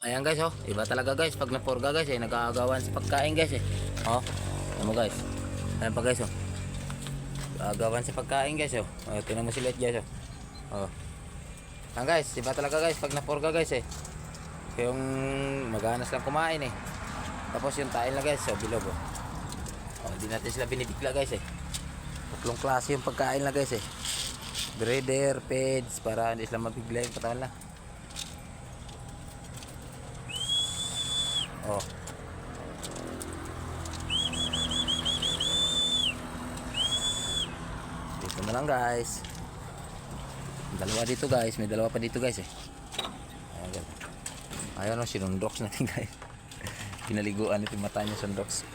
Ayan guys, oh. Iba talaga guys. Pag napurga guys, nag-aagawan sa pagkain guys eh. Oh. Ayan mo guys. Ayan pa guys, oh. Aagawan sa pagkain guys, oh. Tingnan mo sila guys, oh. Oh. Ayan guys, iba talaga guys. Pag napurga guys eh. Yung maganas lang kumain eh. Tapos yung tain lang guys, oh. Bilog, oh. Oh, hindi natin sila binibigla guys eh. Tatlong klase yung pagkain lang guys eh. Breeder, peds, para hindi sila mabigla yung katawan lang. Oh. Dito na lang guys. Dalawa dito guys, may dalawa pa dito guys eh. Ayan, ayan o, sinundox natin guys. Pinaliguan ito yung mata niya, sundox.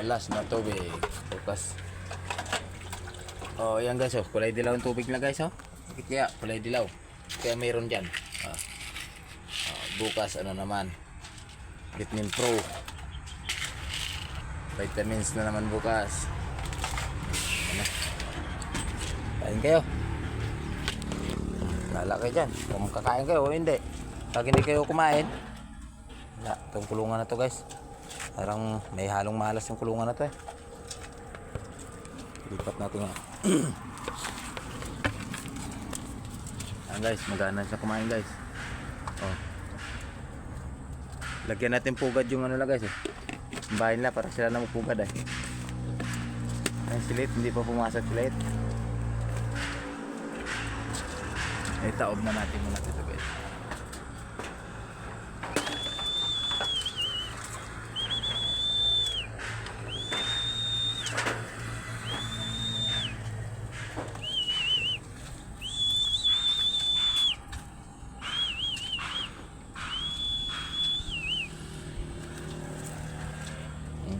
Last na tubig. Bukas. Oh, ayan guys, oh. Kulay dilaw ang tubig na guys, oh. Bakit kaya? Kulay dilaw. Kaya mayroon dyan. Bukas, ano naman. Vitamin Pro. Vitamins na naman bukas. Ano? Kain kayo. Lala kayo dyan. Kung kakain kayo o hindi. Pag hindi kayo kumain, wala. Itong kulungan na to guys. Parang may halong malas yung kulungan na to eh. Lipat natin nga. Ayan guys, magana siya kumain guys. Oh. Lagyan natin pugad yung ano lang guys eh. Bahay nila para sila na magpugad eh. Ayan silit, hindi pa pumasok silit. Taob na natin muna dito guys.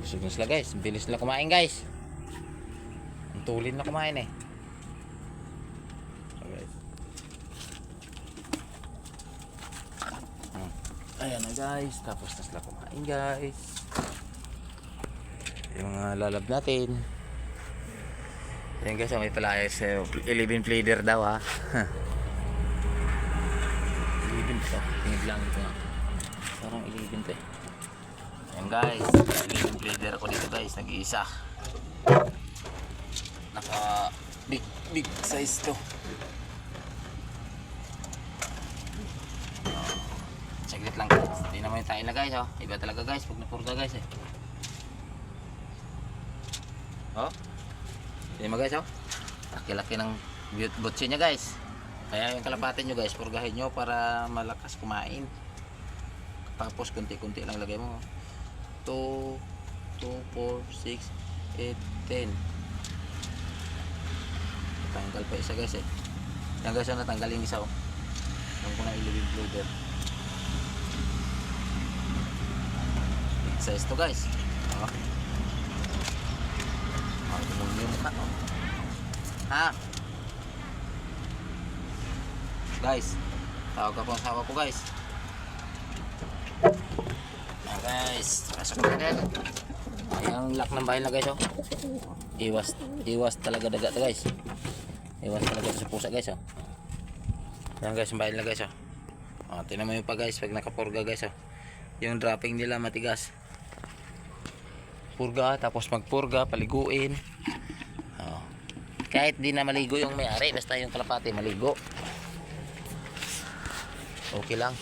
Busog na sila guys, bilis na kumain guys. Ang tulin na kumain eh. Ayan na guys, tapos na sila kumain guys. Yung mga lalab natin. Ayan guys, may palayas 11 feeder daw ha. 11 ito, tingid lang ito nga. Parang 11 ito eh. Ayan guys, 11 feeder ako dito guys, nag-iisa. Naka big size to. Saglit lang guys. Hindi naman yung tain na guys, oh. Iba talaga guys pag napurga guys eh. Oh. Hindi mo guys, oh. Laki-laki ng butsi niya guys. Kaya yung kalapatin nyo guys, purgahin nyo para malakas kumain. Tapos kunti-kunti lang lagay mo. 2, 4, 6, 8, 10. Tanggal pa isa guys eh. Yan guys, oh, natanggal yung isa, oh. Yung ko na ilibing floater. Size to guys. Oh. Oh, tumulong yung mukha, oh. Ha? Guys, tawag ako ang asawa ko guys. Ayan guys, pasok na din. Ayan lock ng bahay na guys, oh. Iwas talaga daga to guys. Iwas talaga to sa pusa guys, oh. Ayan guys, ang bahay na guys, oh. Oh, tingnan mo yung pa guys, pag nakapurga guys, oh. Yung dropping nila matigas. Purga, tapos magpurga, paliguin. Oh. Kahit di na maligo yung may-ari, basta yung kalapati maligo. Okay lang.